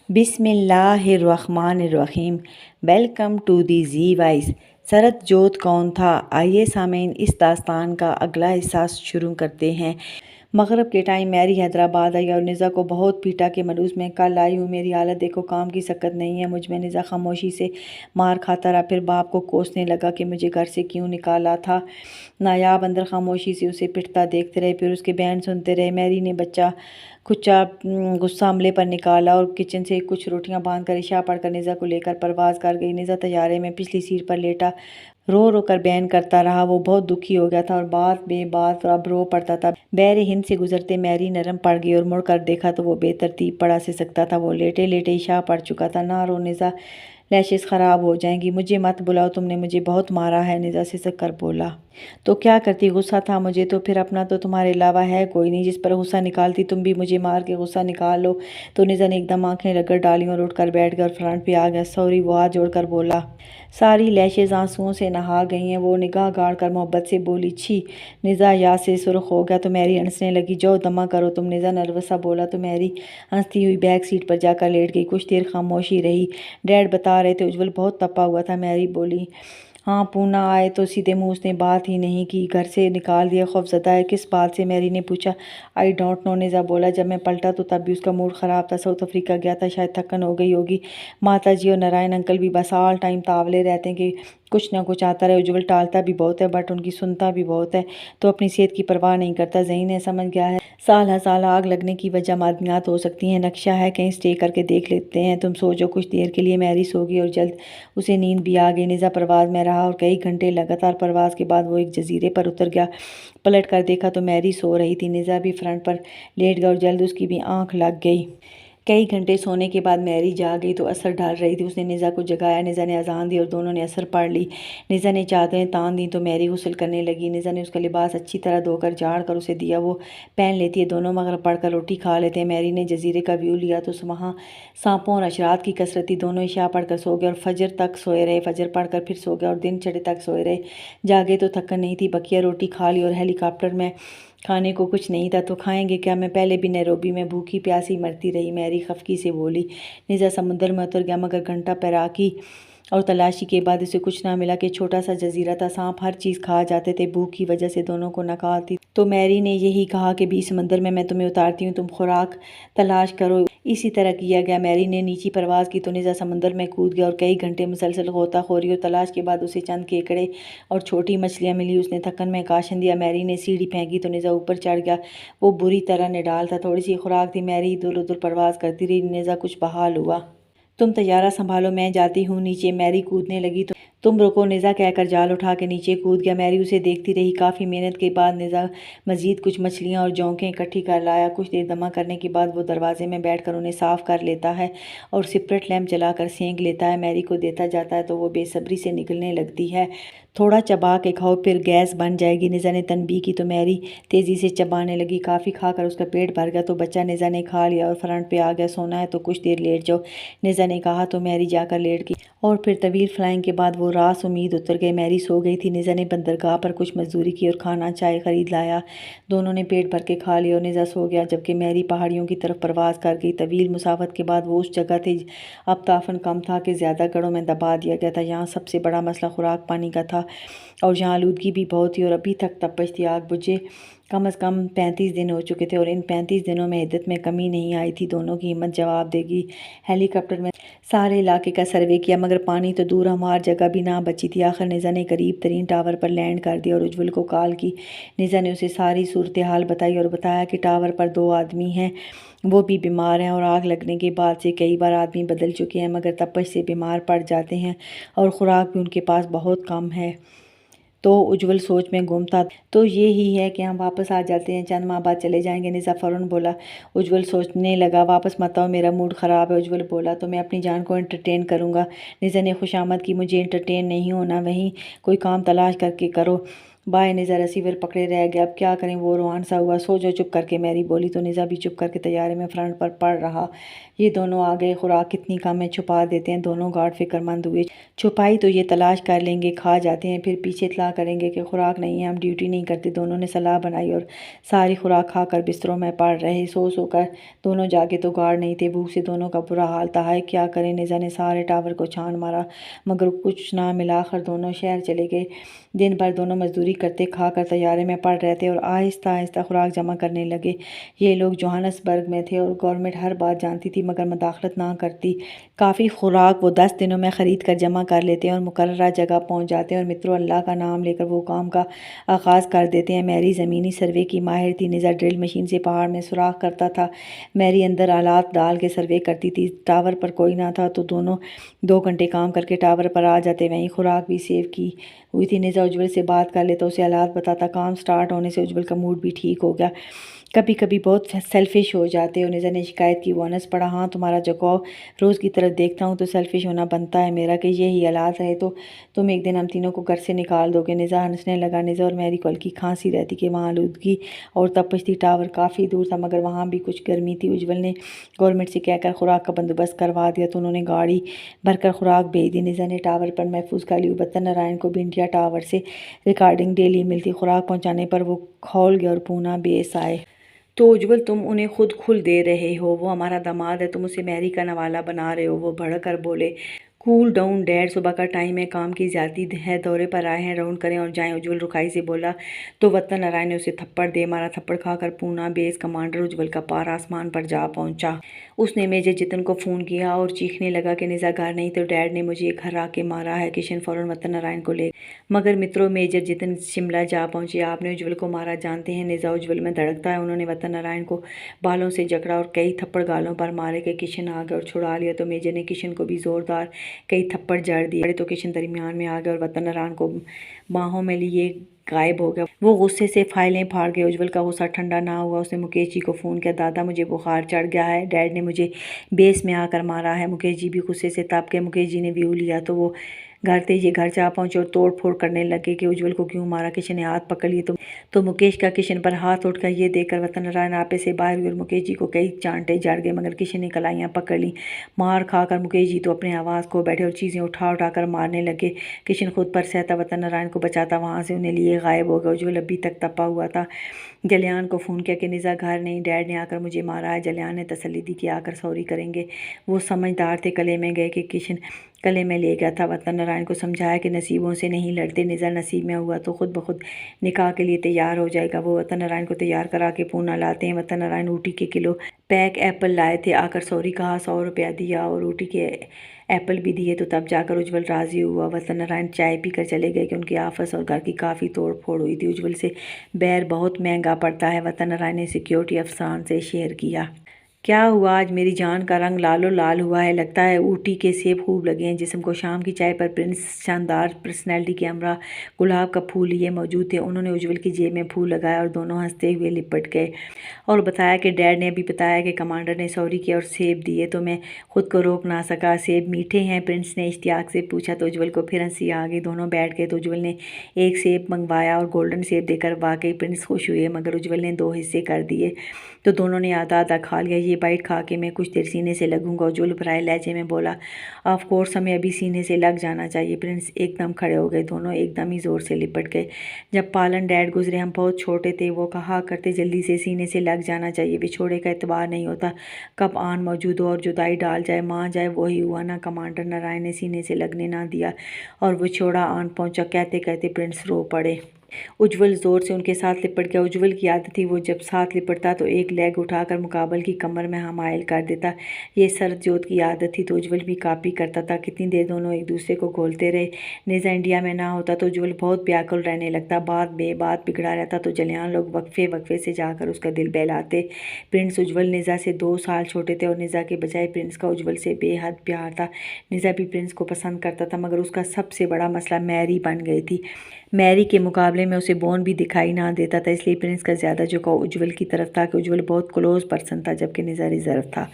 بسم اللہ الرحمن الرحیم۔ Welcome to the Z voice. سرد جوت کون تھا؟ آئیے سامعین اس داستان کا اگلا حصہ شروع کرتے ہیں۔ مغرب کے ٹائم میری حیدرآباد آئی اور نزا کو بہت پیٹا کہ ملوث میں کل آئی ہوں، میری حالت دیکھو، کام کی سکت نہیں ہے مجھ میں۔ نزا خاموشی سے مار کھاتا رہا، پھر باپ کو کوسنے لگا کہ مجھے گھر سے کیوں نکالا تھا۔ نایاب اندر خاموشی سے اسے پٹتا دیکھتے رہے، پھر اس کے بیان سنتے رہے۔ میری نے بچہ کچا غصہ عملے پر نکالا اور کچن سے کچھ روٹیاں باندھ کر عشاء پڑھ کر نزا کو لے کر پرواز کر گئی۔ نزا طیارے میں پچھلی سیٹ پر لیٹا رو رو کر بیان کرتا رہا۔ وہ بہت دکھی ہو گیا تھا اور بات بے بات اب رو پڑتا تھا۔ بحر ہند سے گزرتے میری نرم پڑ گئی اور مڑ کر دیکھا تو وہ بے ترتیب پڑا سے سکتا تھا۔ وہ لیٹے لیٹے عشاء پڑھ چکا تھا۔ نہ رو نزا، لیشز خراب ہو جائیں گی، مجھے مت بلاؤ، تم نے مجھے بہت مارا ہے۔ نزا سسک کر بولا۔ تو کیا کرتی؟ غصہ تھا مجھے تو، پھر اپنا تو تمہارے علاوہ ہے کوئی نہیں جس پر غصہ نکالتی، تم بھی مجھے مار کے غصہ نکال لو۔ تو نزا نے ایک دم آنکھیں رگڑ ڈالیں اور اٹھ کر بیٹھ گیا اور فرنٹ پہ آ گیا۔ سوری، وہ ہاتھ جوڑ کر بولا۔ ساری لیشز آنسوؤں سے نہا گئی ہیں۔ وہ نگاہ گاڑ کر محبت سے بولی۔ چھی! نزا یا سے سرخ ہو گیا تو میری ہنسنے لگی۔ جاؤ دمہ کرو تم، نزا نروس سا بولا تو میری ہنستی ہوئی بیک سیٹ پر جا کر لیٹ گئی۔ کچھ دیر خاموشی رہی۔ ڈیڈ بتا رہے تھے اجول بہت تپا ہوا تھا۔ میری بولی۔ ہاں، پونا آئے تو سیدھے منہ اس نے بات ہی نہیں کی، گھر سے نکال دیا۔ خوف زدہ ہے کس بات سے؟ میری نے پوچھا۔ آئی ڈونٹ نو، نزا بولا۔ جب میں پلٹا تو تب بھی اس کا موڈ خراب تھا، ساؤتھ افریقہ گیا تھا، شاید تھکن ہو گئی ہوگی۔ ماتا جی اور نارائن انکل بھی بس آل ٹائم تاولے رہتے ہیں کہ کچھ نہ کچھ آتا رہے۔ اجول ٹالتا بھی بہت ہے بٹ ان کی سنتا بھی بہت ہے، تو اپنی صحت کی پرواہ نہیں کرتا۔ ذہین ہے، سمجھ گیا ہے سال ہر سال آگ لگنے کی وجہ معدنیات ہو سکتی ہیں۔ نقشہ ہے، کہیں اسٹے کر کے دیکھ لیتے ہیں، تم سو جاؤ کچھ دیر کے لیے۔ میری سو گئی اور جلد اسے نیند بھی آ گئی۔ نزا پرواز میں رہا اور کئی گھنٹے لگاتار پرواز کے بعد وہ ایک جزیرے پر اتر گیا۔ پلٹ کر دیکھا تو میری سو رہی تھی۔ نزا بھی فرنٹ پر لیٹ گیا اور جلد اس کی بھی آنکھ لگ گئی۔ کئی گھنٹے سونے کے بعد میری جاگ گئی تو عصر ڈھل رہی تھی۔ اس نے نزا کو جگایا، نزا نے اذان دی اور دونوں نے عصر پڑھ لی۔ نزا نے چادریں تان دیں تو میری غسل کرنے لگی۔ نزا نے اس کا لباس اچھی طرح دھو کر جھاڑ کر اسے دیا، وہ پہن لیتی ہے۔ دونوں مغرب پڑھ کر روٹی کھا لیتے ہیں۔ میری نے جزیرے کا ویو لیا تو وہاں سانپوں اور حشرات کی کثرت تھی۔ دونوں عشاء پڑھ کر سو گئے اور فجر تک سوئے رہے۔ فجر پڑھ کر پھر سو گئے اور دن چڑھے تک سوئے رہے۔ جاگے تو تھکن نہیں تھی، بقیہ روٹی کھا لی اور ہیلی کاپٹر میں کھانے کو کچھ نہیں تھا تو کھائیں گے کیا؟ میں پہلے بھی نیروبی میں بھوکی پیاسی مرتی رہی، میری خفگی سے بولی۔ نزا سمندر میں اتر گیا مگر گھنٹہ پیراکی اور تلاشی کے بعد اسے کچھ نہ ملا کہ چھوٹا سا جزیرہ تھا، سانپ ہر چیز کھا جاتے تھے۔ بھوک کی وجہ سے دونوں کو نکال تھی تو میری نے یہی کہا کہ بھی سمندر میں تمہیں اتارتی ہوں، تم خوراک تلاش کرو۔ اسی طرح کیا گیا۔ میری نے نیچی پرواز کی تو نزا سمندر میں کود گیا اور کئی گھنٹے مسلسل غوطہ خوری اور تلاش کے بعد اسے چند کیکڑے اور چھوٹی مچھلیاں ملی۔ اس نے تھکن میں کاشن دیا۔ میری نے سیڑھی پھینکی تو نزا اوپر چڑھ گیا۔ وہ بری طرح نڈال تھا، تھوڑی سی خوراک تھی۔ میری ادھر ادھر پرواز کرتی رہی۔ نزا کچھ بحال ہوا۔ تم طیارہ سنبھالو، میں جاتی ہوں نیچے۔ میری کودنے لگی تو تم رکو، نزا کہہ کر جال اٹھا کے نیچے کود گیا۔ میری اسے دیکھتی رہی۔ کافی محنت کے بعد نزا مزید کچھ مچھلیاں اور جونکیں اکٹھی کر لایا۔ کچھ دیر دمہ کرنے کے بعد وہ دروازے میں بیٹھ کر انہیں صاف کر لیتا ہے اور سپرٹ لیمپ جلا کر سینک لیتا ہے۔ میری کو دیتا جاتا ہے تو وہ بے صبری سے نگلنے لگتی ہے۔ تھوڑا چبا کے کھاؤ، پھر گیس بن جائے گی، نزا نے تنبیہ کی تو میری تیزی سے چبانے لگی۔ کافی کھا کر اس کا پیٹ بھر گیا تو بچہ نزا نے کھا لیا اور فرنٹ پہ آ گیا۔ سونا ہے تو کچھ دیر لیٹ جاؤ، نزا نے کہا تو میری جا کر لیٹ گئی اور پھر طویل فلائنگ کے بعد وہ راس امید اتر گئے۔ میری سو گئی تھی۔ نزا نے بندرگاہ پر کچھ مزدوری کی اور کھانا چائے خرید لایا۔ دونوں نے پیٹ بھر کے کھا لیا اور نزا سو گیا جبکہ میری پہاڑیوں کی طرف پرواز کر گئی۔ طویل مسافت کے بعد وہ اس جگہ تھے اب تعفن کم تھا کہ زیادہ گڑھوں میں دبا دیا گیا تھا۔ یہاں سب سے بڑا مسئلہ خوراک پانی کا تھا اور یہاں آلودگی بھی بہت تھی اور ابھی تک تپش تھی۔ آگ بجھے کم از کم 35 دن ہو چکے تھے اور ان 35 دنوں میں عدت میں کمی نہیں آئی تھی۔ دونوں کی ہمت جواب دے گی۔ ہیلی کاپٹر میں سارے علاقے کا سروے کیا مگر پانی تو دور ہموار جگہ بھی نہ بچی تھی۔ آخر نزا نے قریب ترین ٹاور پر لینڈ کر دیا اور اجول کو کال کی۔ نزا نے اسے ساری صورتحال بتائی اور بتایا کہ ٹاور پر 2 آدمی ہیں، وہ بھی بیمار ہیں اور آگ لگنے کے بعد سے کئی بار آدمی بدل چکے ہیں مگر تپش سے بیمار پڑ جاتے ہیں اور خوراک بھی ان کے پاس بہت کم ہے۔ تو اجول سوچ میں گم تھا۔ تو یہی ہے کہ ہم واپس آ جاتے ہیں، چند ماہ بعد چلے جائیں گے، نزا فوراً بولا۔ اجول سوچنے لگا۔ واپس مت آؤ، میرا موڈ خراب ہے، اجول بولا۔ تو میں اپنی جان کو انٹرٹین کروں گا، نزا نے خوشامد کی۔ مجھے انٹرٹین نہیں ہونا، وہیں کوئی کام تلاش کر کے کرو۔ بائے، نزا ریسیور پکڑے رہ گیا۔ اب کیا کریں؟ وہ روان سا ہوا۔ سو جاؤ چپ کر کے، میری بولی تو نزا بھی چپ کر کے طیارے میں فرنٹ پر پڑ رہا۔ یہ دونوں آ گئے، خوراک کتنی کم ہے، چھپا دیتے ہیں۔ دونوں گارڈ فکر مند ہوئے، چھپائی تو یہ تلاش کر لیں گے، کھا جاتے ہیں، پھر پیچھے اطلاع کریں گے کہ خوراک نہیں ہے، ہم ڈیوٹی نہیں کرتے۔ دونوں نے صلاح بنائی اور ساری خوراک کھا کر بستروں میں پڑ رہے۔ سو کر دونوں جاگے تو گارڈ نہیں تھے، بھوک سے دونوں کا برا حال تھا۔ ہائے کیا کریں، نیزا نے سارے ٹاور کو چھان مارا مگر کچھ نہ ملا۔ آخر دونوں شہر چلے گئے۔ دن بھر دونوں مزدوری کرتے، کھا کر طیارے میں پڑ رہے تھے اور آہستہ آہستہ خوراک جمع کرنے لگے۔ یہ لوگ جوہانسبرگ میں تھے اور گورنمنٹ ہر بات جانتی تھی مگر مداخلت نہ کرتی۔ کافی خوراک وہ 10 دنوں میں خرید کر جمع کر لیتے ہیں اور مقررہ جگہ پہنچ جاتے ہیں اور مترو اللہ کا نام لے کر وہ کام کا آغاز کر دیتے ہیں۔ میری زمینی سروے کی ماہر تھی، نیزا ڈرل مشین سے پہاڑ میں سوراخ کرتا تھا، میری اندر آلات ڈال کے سروے کرتی تھی۔ ٹاور پر کوئی نہ تھا تو دونوں 2 گھنٹے کام کر کے ٹاور پر آ جاتے، وہیں خوراک بھی سیو کی ہوئی تھی۔ نیزا اجول سے بات کر لیتا، اسے حالات بتاتا۔ کام سٹارٹ ہونے سے اجول کا موڈ بھی ٹھیک ہو گیا۔ کبھی کبھی بہت سیلفش ہو جاتے ہو، نیزا نے شکایت کی۔ وہ ہنس پڑا، ہاں تمہارا جھکاؤ روز کی طرف دیکھتا ہوں تو سیلفش ہونا بنتا ہے میرا کہ یہی حالات رہے تو تم ایک دن ہم تینوں کو گھر سے نکال دو گے۔ نیزا ہنسنے لگا۔ نیزا اور میری کو ہلکی کھانسی رہتی کہ وہاں آلودگی اور تپش تھی۔ ٹاور کافی دور تھا مگر وہاں بھی کچھ گرمی تھی۔ اجول نے گورنمنٹ سے کہہ کر خوراک کا بندوبست کروا دیا تو انہوں نے گاڑی بھر کر خوراک بھیج دی۔ نیزا نے ٹاور پر محفوظ کر لی۔ ستیہ نارائن کو بھی انڈیا ٹاور سے ریکارڈنگ ڈیلی ملتی۔ خوراک پہنچانے پر وہ کھول گئے اور پونا بیس آئے۔ تو اجول تم انہیں خود کھل دے رہے ہو، وہ ہمارا داماد ہے، تم اسے میری کا نوالا بنا رہے ہو۔ وہ بھڑک کر بولے، کول ڈاؤن ڈیڈ، صبح کا ٹائم ہے، کام کی زیادتی ہے، دورے پر آئے ہیں، راؤنڈ کریں اور جائیں۔ اجول رکھائی سے بولا تو ستیہ نارائن نے اسے تھپڑ دے مارا۔ تھپڑ کھا کر پونا بیس کمانڈر اجول کا پار آسمان پر جا پہنچا۔ اس نے میجر جتن کو فون کیا اور چیخنے لگا کہ نیزا گھر نہیں تو ڈیڈ نے مجھے گھر آ کے مارا ہے۔ کشن فوراً ستیہ نارائن کو لے مگر مترو میجر جتن شملہ جا پہنچے۔ آپ نے اجول کو مارا جانتے ہیں؟ نیزا اجول میں دھڑکتا ہے۔ انہوں نے ستیہ نارائن کو بالوں سے جکڑا اور کئی تھپڑ گالوں پر مارے کہ کشن آ گیا اور چھڑا لیا تو میجر نے کشن کو بھی زوردار کئی تھپڑ جڑ دیے تو کشن درمیان میں آ گیا اور ستیہ نارائن کو باہوں میں لیے غائب ہو گیا۔ وہ غصے سے فائلیں پھاڑ گئے۔ اجول کا غصہ ٹھنڈا نہ ہوا، اس نے مکیش جی کو فون کیا، دادا مجھے بخار چڑھ گیا ہے، ڈیڈ نے مجھے بیس میں آ کر مارا ہے۔ مکیش جی بھی غصے سے تپ گئے۔ مکیش جی نے ویو لیا تو وہ گھر تیجے گھر جا پہنچے اور توڑ پھوڑ کرنے لگے کہ اجول کو کیوں مارا۔ کشن نے ہاتھ پکڑ لیے تو مکیش کا کشن پر ہاتھ اٹھ گیا۔ یہ دیکھ کر ستیہ نارائن آپے سے باہر ہوئے اور مکیش جی کو کئی چانٹے جڑ گئے مگر کشن نے کلائیاں پکڑ لیں۔ مار کھا کر مکیش جی تو اپنے آواز کھو بیٹھے اور چیزیں اٹھا اٹھا کر مارنے لگے۔ کشن خود پر سہتا، ستیہ نارائن کو بچاتا، وہاں سے انہیں لیے غائب ہو گیا۔ اجول ابھی تک تپا ہوا تھا۔ جلیان کو فون کیا کہ نیزا گھر نہیں، ڈیڈ نے آ کر مجھے مارا ہے۔ جلیان نے تسلی دی کہ آ کر سوری کریں گے۔ وہ سمجھدار تھے، قلعے میں گئے کہ کشن قلعے میں لے گیا تھا۔ ستیہ نارائن کو سمجھایا کہ نصیبوں سے نہیں لڑتے، نیزا نصیب میں ہوا تو خود بخود نکاح کے لیے تیار ہو جائے گا۔ وہ ستیہ نارائن کو تیار کرا کے پونا لاتے ہیں۔ ستیہ نارائن اوٹی کے کلو پیک ایپل لائے تھے، آ کر سوری کہا، 100 روپیہ دیا اور اوٹی کے ایپل بھی دیے تو تب جا کر اجول راضی ہوا۔ ستیہ نارائن چائے پی کر چلے گئے کہ ان کے آفس اور گھر کی کافی توڑ پھوڑ ہوئی تھی۔ اجول سے بیر بہت مہنگا پڑتا ہے، ستیہ نارائن نے سیکیورٹی افسران سے شیئر کیا۔ کیا ہوا آج میری جان کا رنگ لال و لال ہوا ہے، لگتا ہے اوٹی کے سیب خوب لگے ہیں جسم کو۔ شام کی چائے پر پرنس شاندار پرسنالٹی کے ہمراہ گلاب کا پھول لیے موجود تھے۔ انہوں نے اجول کی جیب میں پھول لگایا اور دونوں ہنستے ہوئے لپٹ گئے اور بتایا کہ ڈیڈ نے ابھی بتایا کہ کمانڈر نے سوری کیا اور سیب دیے تو میں خود کو روک نہ سکا۔ سیب میٹھے ہیں؟ پرنس نے اشتیاق سے پوچھا تو اجول کو پھر ہنسی آ گئی۔ دونوں بیٹھ گئے تو اجول نے ایک سیب منگوایا اور گولڈن سیب دے کر واقعی پرنس خوش ہوئے مگر اجول نے 2 حصے کر دیے تو دونوں نے آدھا آدھا کھا لیا۔ یہ بائٹ کھا کے میں کچھ دیر سینے سے لگوں گا، اجول بھرائے لہجے میں بولا۔ آف کورس ہمیں ابھی سینے سے لگ جانا چاہیے۔ پرنس ایک دم کھڑے ہو گئے، دونوں ایک دم ہی زور سے لپٹ گئے۔ جب پالن ڈیڈ گزرے ہم بہت چھوٹے تھے، وہ کہا کرتے جلدی سے سینے سے لگ جانا چاہیے، بچھوڑے کا اعتبار نہیں ہوتا، کب آن موجود ہو اور جدائی ڈال جائے، ماں جائے، وہی ہوا نا۔ کمانڈر نارائن نے سینے سے لگنے نہ دیا اور بچھوڑا آن پہنچا۔ کہتے کہتے پرنس رو پڑے۔ اجول زور سے ان کے ساتھ لپٹ گیا۔ اجول کی عادت تھی وہ جب ساتھ لپٹتا تو ایک لیگ اٹھا کر مقابل کی کمر میں حمائل کر دیتا، یہ سرد جوت کی عادت تھی تو اجول بھی کاپی کرتا تھا۔ کتنی دیر دونوں ایک دوسرے کو گھولتے رہے۔ نیزا انڈیا میں نہ ہوتا تو اجول بہت بیاکل رہنے لگتا، بات بے بات بگڑا رہتا تو جلیان لوگ وقفے وقفے سے جا کر اس کا دل بہلاتے۔ پرنس اجول نیزا سے 2 سال چھوٹے تھے اور نیزا کے بجائے پرنس کا اجول سے بے حد پیار تھا۔ نیزا بھی پرنس کو پسند کرتا تھا مگر اس کا سب سے بڑا مسئلہ میری بن گئی تھی۔ میری کے مقابلے میں اسے بون بھی دکھائی نہ دیتا تھا، اس لیے پرنس کا زیادہ جھکاؤ اجول کی طرف تھا کہ اجول بہت کلوز پرسن تھا جبکہ نیزا ریزرو تھا۔